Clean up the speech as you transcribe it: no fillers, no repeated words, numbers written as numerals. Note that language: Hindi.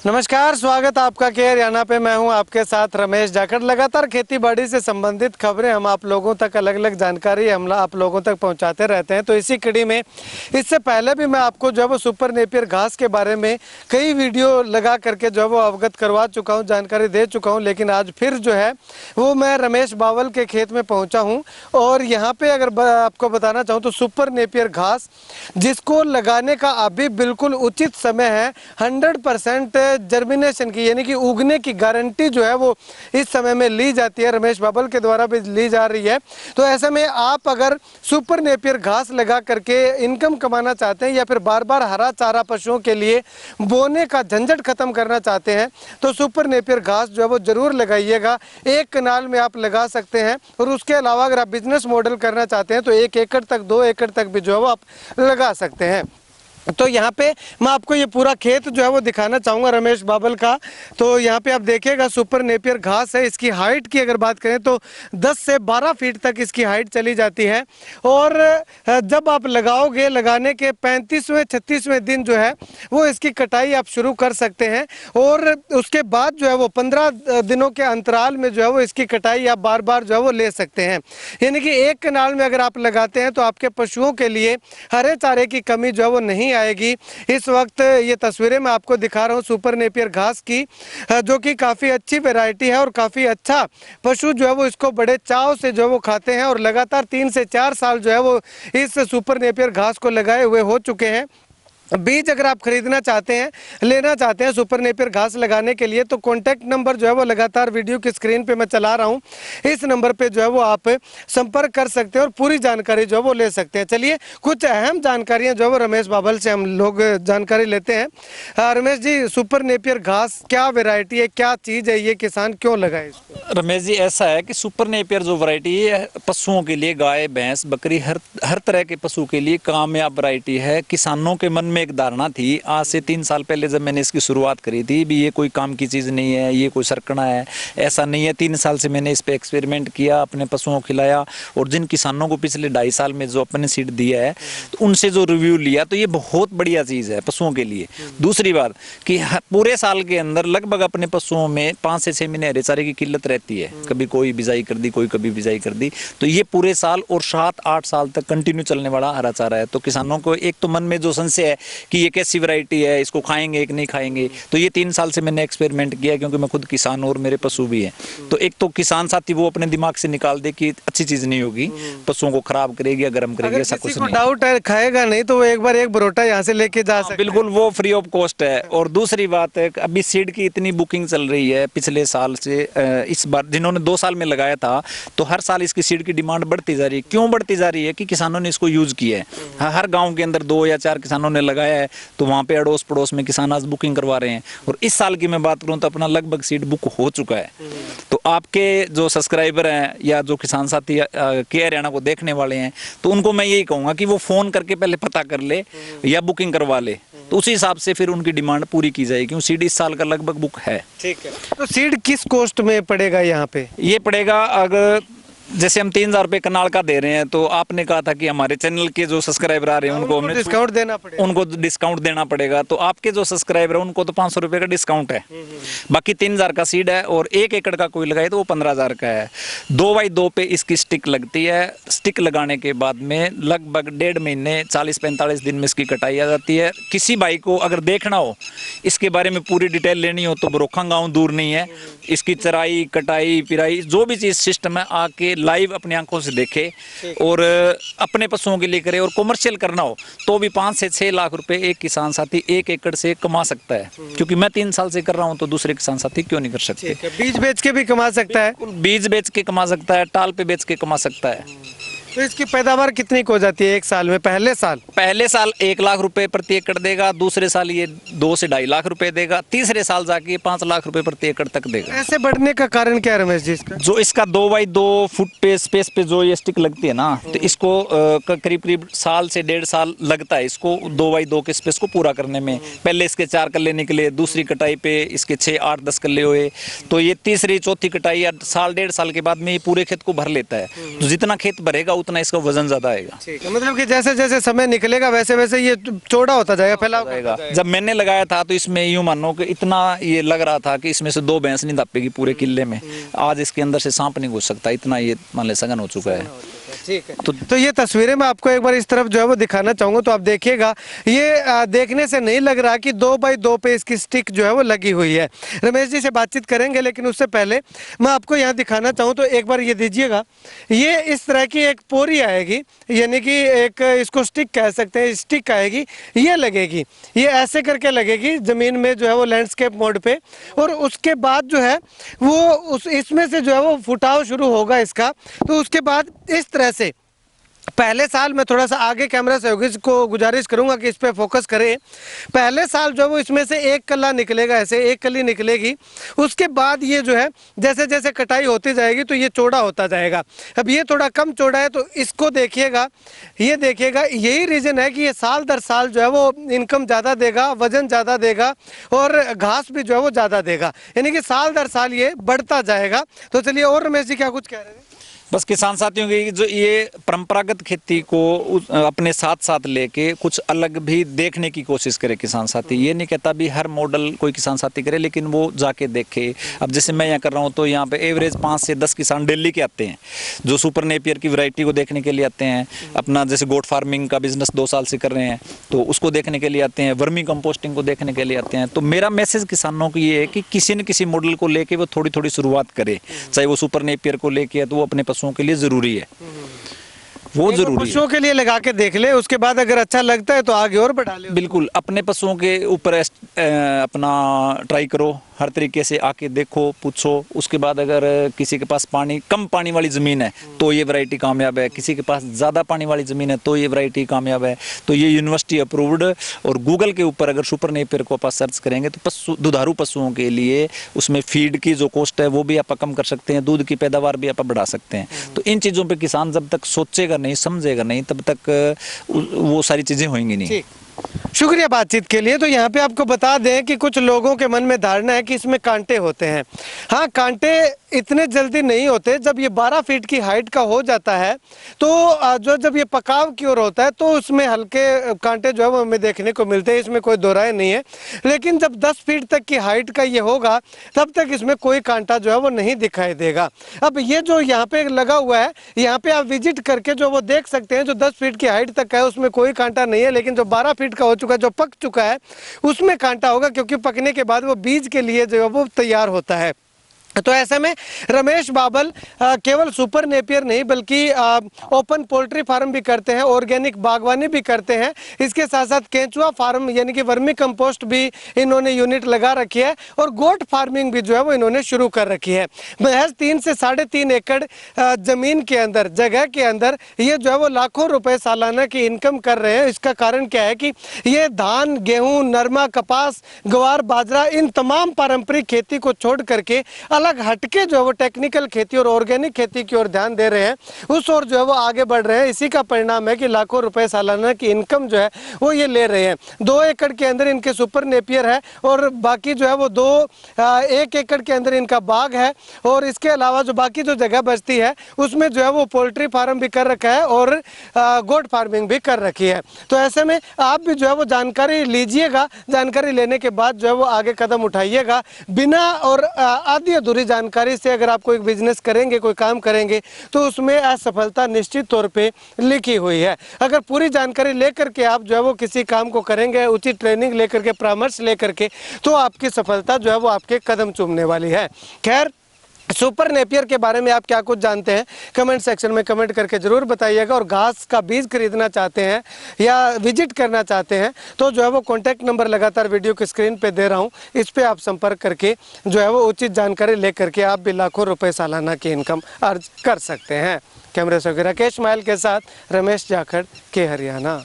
नमस्कार, स्वागत आपका के हरियाणा पे। मैं हूं आपके साथ रमेश जाखड़। लगातार खेती बाड़ी से संबंधित खबरें हम आप लोगों तक, अलग अलग जानकारी हम आप लोगों तक पहुंचाते रहते हैं। तो इसी कड़ी में इससे पहले भी मैं आपको जो है वो सुपर नेपियर घास के बारे में कई वीडियो लगा करके जो है वो अवगत करवा चुका हूँ, जानकारी दे चुका हूँ। लेकिन आज फिर जो है वो मैं रमेश बावल के खेत में पहुँचा हूँ और यहाँ पर अगर आपको बताना चाहूँ तो सुपर नेपियर घास जिसको लगाने का अभी बिल्कुल उचित समय है, 100% जर्मिनेशन की यानी कि उगने की गारंटी जो है वो इस समय में ली जाती है, रमेश बावल के द्वारा भी ली जा रही है। तो ऐसे में आप अगर सुपर नेपियर घास लगा करके इनकम कमाना चाहते हैं या फिर बार बार हरा चारा पशुओं के लिए बोने का झंझट खत्म करना चाहते हैं तो सुपर नेपियर घास जो है वो जरूर लगाइएगा। 1 कनाल में आप लगा सकते हैं और उसके अलावा अगर आप बिजनेस मॉडल करना चाहते हैं तो 1 एकड़ तक 2 एकड़ तक भी जो है वो आप लगा सकते हैं। तो यहाँ पे मैं आपको ये पूरा खेत जो है वो दिखाना चाहूँगा रमेश बावल का। तो यहाँ पे आप देखिएगा सुपर नेपियर घास है। इसकी हाइट की अगर बात करें तो 10 से 12 फीट तक इसकी हाइट चली जाती है और जब आप लगाओगे, लगाने के 35वें 36वें दिन जो है वो इसकी कटाई आप शुरू कर सकते हैं और उसके बाद जो है वो 15 दिनों के अंतराल में जो है वो इसकी कटाई आप बार बार जो है वो ले सकते हैं। यानी कि 1 कनाल में अगर आप लगाते हैं तो आपके पशुओं के लिए हरे चारे की कमी जो है वो नहीं आएगी। इस वक्त ये तस्वीरें मैं आपको दिखा रहा हूँ सुपर नेपियर घास की, जो कि काफ़ी अच्छी वैरायटी है और काफ़ी अच्छा पशु जो है वो इसको बड़े चाव से जो है वो खाते हैं और लगातार 3 से 4 साल जो है वो इस सुपर नेपियर घास को लगाए हुए हो चुके हैं। बीज अगर आप खरीदना चाहते हैं, लेना चाहते हैं सुपर नेपियर घास लगाने के लिए तो कॉन्टैक्ट नंबर जो है वो लगातार वीडियो की स्क्रीन पे मैं चला रहा हूं, इस नंबर पे जो है वो आप संपर्क कर सकते हैं और पूरी जानकारी जो है वो ले सकते हैं। चलिए कुछ अहम जानकारियां जो है वो रमेश बावल से हम लोग जानकारी लेते हैं। रमेश जी, सुपर नेपियर घास क्या वेराइटी है, क्या चीज़ है, ये किसान क्यों लगाए इसको? रमेश जी, ऐसा है कि सुपर नेपियर जो वैरायटी है पशुओं के लिए, गाय भैंस बकरी हर तरह के पशु के लिए कामयाब वैरायटी है। किसानों के मन में एक धारणा थी आज से 3 साल पहले जब मैंने इसकी शुरुआत करी थी भी ये कोई काम की चीज़ नहीं है, ये कोई सरकना है, ऐसा नहीं है। 3 साल से मैंने इस पे एक्सपेरिमेंट किया, अपने पशुओं को खिलाया और जिन किसानों को पिछले 2.5 साल में जो अपने सीड दिया है तो उनसे जो रिव्यू लिया तो ये बहुत बढ़िया चीज़ है पशुओं के लिए। दूसरी बात कि पूरे साल के अंदर लगभग अपने पशुओं में 5 से 6 महीने हरे चारे की किल्लत रहती है। कभी कोई बिजाई कर दी, कोई कभी बिजाई कर दी, तो ये पूरे साल और 7-8 साल तक कंटिन्यू चलने वाला हरा चारा है। तो किसानों को एक तो मन में जो संशय है कि ये कैसी वैरायटी है, इसको खाएंगे कि नहीं खाएंगे, तो ये 3 साल से मैंने एक्सपेरिमेंट किया क्योंकि मैं खुद किसान हूं और मेरे पशु भी हैं। तो एक तो किसान साथी वो अपने दिमाग से निकाल दे कि अच्छी चीज नहीं होगी, पशुओं को खराब करेगी या गर्म करेगी, ऐसा कुछ नहीं। डाउट है खाएगा नहीं तो वो एक बार एक बरोटा यहाँ से लेके जा सकते हैं। बिल्कुल, वो फ्री ऑफ कॉस्ट है। और दूसरी बात है अभी सीड की इतनी बुकिंग चल रही है पिछले साल से, इस बार जिन्होंने 2 साल में लगाया था तो हर साल इसकी सीड की डिमांड बढ़ती जा रही है। क्यों बढ़ती जा रही है कि किसानों ने इसको यूज किया है। हर गाँव के अंदर 2 या 4 किसानों ने लगाया है तो वहाँ पे अड़ोस पड़ोस में किसान आज बुकिंग करवा रहे हैं। और इस साल की मैं बात करूं तो अपना लगभग सीट बुक हो चुका है। तो आपके जो सब्सक्राइबर हैं या जो किसान साथी के हरियाणा को देखने वाले हैं तो उनको मैं यही कहूंगा कि वो फोन करके पहले पता कर ले या बुकिंग करवा ले, तो उसी हिसाब से फिर उनकी डिमांड पूरी की जाएगी क्योंकि सीड इस साल का लगभग बुक है। ठीक है, तो सीड किस कॉस्ट में पड़ेगा यहाँ पे? ये पड़ेगा, अगर जैसे हम 3,000 रुपये कनाल का दे रहे हैं तो आपने कहा था कि हमारे चैनल के जो सब्सक्राइबर आ रहे हैं उनको डिस्काउंट देना पड़ेगा। उनको डिस्काउंट देना पड़ेगा। तो आपके जो सब्सक्राइबर है उनको तो 500 रुपये का डिस्काउंट है। बाकी 3,000 का सीड है और 1 एकड़ का कोई लगाए तो वो 15,000 का है। 2x2 पे इसकी स्टिक लगती है। स्टिक लगाने के बाद में लगभग 1.5 महीने 40-45 दिन में इसकी कटाई आ जाती है। किसी भाई को अगर देखना हो, इसके बारे में पूरी डिटेल लेनी हो तो बरोखा गाँव दूर नहीं है। इसकी चराई कटाई पिराई जो भी चीज़ सिस्टम है आके लाइव अपनी आंखों से देखे और अपने पशुओं के लिए करे। और कमर्शियल करना हो तो भी 5 से 6 लाख रुपए एक किसान साथी 1 एकड़ से कमा सकता है। क्योंकि मैं 3 साल से कर रहा हूं तो दूसरे किसान साथी क्यों नहीं कर सकते? बीज बेच के भी कमा सकता है, बीज बेच के कमा सकता है, टाल पे बेच के कमा सकता है। तो इसकी पैदावार कितनी हो जाती है 1 साल में? पहले साल 1 लाख रुपए प्रति एकड़ देगा, दूसरे साल ये 2 से 2.5 लाख रुपए देगा, तीसरे साल जाके 5 लाख रुपए प्रति एकड़ तक देगा। ऐसे बढ़ने का कारण क्या है रमेश जी? जो इसका 2x2 फुट पे स्पेस पे जो ये स्टिक लगती है ना, तो इसको करीब साल से 1.5 साल लगता है इसको 2x2 के स्पेस को पूरा करने में। पहले इसके 4 कल्ले निकले, दूसरी कटाई पे इसके 6, 8, 10 कल्ले हुए, तो ये तीसरी चौथी कटाई या साल 1.5 साल के बाद में ये पूरे खेत को भर लेता है। तो जितना खेत भरेगा उतना इसका वजन ज्यादा आएगा। ठीक है, मतलब कि जैसे जैसे समय निकलेगा वैसे वैसे ये चौड़ा होता जाएगा, फैलाव जाएगा। जब मैंने लगाया था तो इसमें यूं मानो कि इतना ये लग रहा था कि इसमें से 2 भैंस नहीं दापेगी पूरे किले में। आज इसके अंदर से सांप नहीं घुस सकता, इतना ये मान ले सघन हो चुका है। ठीक है, तो ये तस्वीरें मैं आपको एक बार इस तरफ जो है वो दिखाना चाहूंगा, तो आप देखिएगा ये देखने से नहीं लग रहा कि 2 बाई 2 पे इसकी स्टिक जो है वो लगी हुई है। रमेश जी से बातचीत करेंगे, लेकिन उससे पहले मैं आपको यहाँ दिखाना चाहूँ तो एक बार ये दीजिएगा। ये इस तरह की एक पोरी आएगी, यानी कि एक इसको स्टिक कह सकते हैं, स्टिक आएगी, ये लगेगी, ये ऐसे करके लगेगी जमीन में जो है वो लैंडस्केप मोड पे, और उसके बाद जो है वो इसमें से जो है वो फुटाव शुरू होगा इसका। तो उसके बाद इस तरह से पहले साल में थोड़ा सा आगे कैमरा सहयोगी को गुजारिश करूंगा कि इस पे फोकस करें। पहले साल जो वो इसमें से एक कला निकलेगा, ऐसे एक कली निकलेगी। उसके बाद ये जो है जैसे जैसे कटाई होती जाएगी तो ये चौड़ा होता जाएगा। अब ये थोड़ा कम चौड़ा है तो इसको देखिएगा, ये देखिएगा, यही रीज़न है कि ये साल दर साल जो है वो इनकम ज़्यादा देगा, वजन ज़्यादा देगा और घास भी जो है वो ज़्यादा देगा, यानी कि साल दर साल ये बढ़ता जाएगा। तो चलिए, और रमेश जी क्या कुछ कह रहे थे? बस किसान साथियों की जो ये परंपरागत खेती को अपने साथ साथ लेके कुछ अलग भी देखने की कोशिश करे किसान साथी। ये नहीं कहता भी हर मॉडल कोई किसान साथी करे, लेकिन वो जाके देखे। अब जैसे मैं यहाँ कर रहा हूँ तो यहाँ पे एवरेज 5 से 10 किसान दिल्ली के आते हैं जो सुपर नेपियर की वैरायटी को देखने के लिए आते हैं। अपना जैसे गोट फार्मिंग का बिजनेस 2 साल से कर रहे हैं तो उसको देखने के लिए आते हैं, वर्मी कंपोस्टिंग को देखने के लिए आते हैं। तो मेरा मैसेज किसानों को ये है कि किसी न किसी मॉडल को लेके वो थोड़ी थोड़ी शुरुआत करे, चाहे वो सुपर नेपियर को लेके है तो वो अपने पशुओं के लिए जरूरी है, वो जरूरी है। पशुओं के लिए लगा के देख ले, उसके बाद अगर अच्छा लगता है तो आगे और बढ़ा ले। बिल्कुल, अपने पशुओं के ऊपर अपना ट्राई करो, हर तरीके से आके देखो, पूछो। उसके बाद अगर किसी के पास कम पानी वाली ज़मीन है तो ये वैरायटी कामयाब है, किसी के पास ज़्यादा पानी वाली ज़मीन है तो ये वैरायटी कामयाब है। तो ये यूनिवर्सिटी अप्रूव्ड, और गूगल के ऊपर अगर सुपर नेपियर को आप सर्च करेंगे तो दुधारू पशुओं के लिए उसमें फीड की जो कॉस्ट है वो भी आप कम कर सकते हैं, दूध की पैदावार भी आप बढ़ा सकते हैं। तो इन चीज़ों पर किसान जब तक सोचेगा नहीं, समझेगा नहीं, तब तक वो सारी चीज़ें होंगी नहीं। शुक्रिया बातचीत के लिए। तो यहाँ पे आपको बता दें कि कुछ लोगों के मन में धारणा है कि इसमें कांटे होते हैं। हाँ, कांटे इतने जल्दी नहीं होते। जब ये 12 फीट की हाइट का हो जाता है तो जब ये पकाव की ओर होता है तो उसमें हल्के कांटे जो है वो हमें देखने को मिलते हैं, इसमें कोई दो राय नहीं है। लेकिन जब 10 फीट तक की हाइट का ये होगा तब तक इसमें कोई कांटा जो है वो नहीं दिखाई देगा। अब ये जो यहाँ पे लगा हुआ है, यहाँ पे आप विजिट करके जो वो देख सकते हैं, जो 10 फीट की हाइट तक है उसमें कोई कांटा नहीं है, लेकिन जो 12 फीट का हो चुका है, जो पक चुका है, उसमें कांटा होगा, क्योंकि पकने के बाद वो बीज के लिए जो है वो तैयार होता है। तो ऐसे में रमेश बाबल केवल सुपर नेपियर नहीं बल्कि ओपन पोल्ट्री फार्म भी करते हैं, ऑर्गेनिक बागवानी भी करते हैं। इसके साथ साथ केंचुआ फार्म यानी कि वर्मी कंपोस्ट भी इन्होंने यूनिट लगा रखी है, और गोट फार्मिंग भी जो है वो इन्होंने शुरू कर रखी है। महज 3 से 3.5 एकड़ जमीन के अंदर, जगह के अंदर ये जो है वो लाखों रुपए सालाना की इनकम कर रहे हैं। इसका कारण क्या है कि ये धान, गेहूँ, नरमा, कपास, ग्वार, बाजरा, इन तमाम पारंपरिक खेती को छोड़ करके अलग हटके जो है वो टेक्निकल खेती और ऑर्गेनिक खेती की ओर ध्यान दे रहे हैं, उस ओर जो है वो आगे बढ़ रहे हैं। इसी का परिणाम है कि लाखों रुपए सालाना की इनकम जो है वो ये ले रहे हैं। 2 एकड़ के अंदर इनके सुपर नेपियर है, और बाकी जो है वो 1 एकड़ के अंदर इनका बाग है, और इसके अलावा जो बाकी जो जगह बचती है उसमें जो है वो पोल्ट्री फार्म भी कर रखा है और गोट फार्मिंग भी कर रखी है। तो ऐसे में आप भी जो है वो जानकारी लीजिएगा, जानकारी लेने के बाद जो है वो आगे कदम उठाइएगा। बिना और आधी अधूरी जानकारी से अगर आप कोई बिजनेस करेंगे, कोई काम करेंगे, तो उसमें असफलता निश्चित तौर पे लिखी हुई है। अगर पूरी जानकारी लेकर के आप जो है वो किसी काम को करेंगे, उचित ट्रेनिंग लेकर के, परामर्श लेकर के, तो आपकी सफलता जो है वो आपके कदम चूमने वाली है। खैर, सुपर नेपियर के बारे में आप क्या कुछ जानते हैं, कमेंट सेक्शन में कमेंट करके ज़रूर बताइएगा। और घास का बीज खरीदना चाहते हैं या विजिट करना चाहते हैं तो जो है वो कॉन्टैक्ट नंबर लगातार वीडियो की स्क्रीन पे दे रहा हूं, इस पे आप संपर्क करके जो है वो उचित जानकारी ले करके आप भी लाखों रुपए सालाना की इनकम अर्ज कर सकते हैं। कैमरे से राकेश मायल के साथ रमेश जाखड़ के हरियाणा।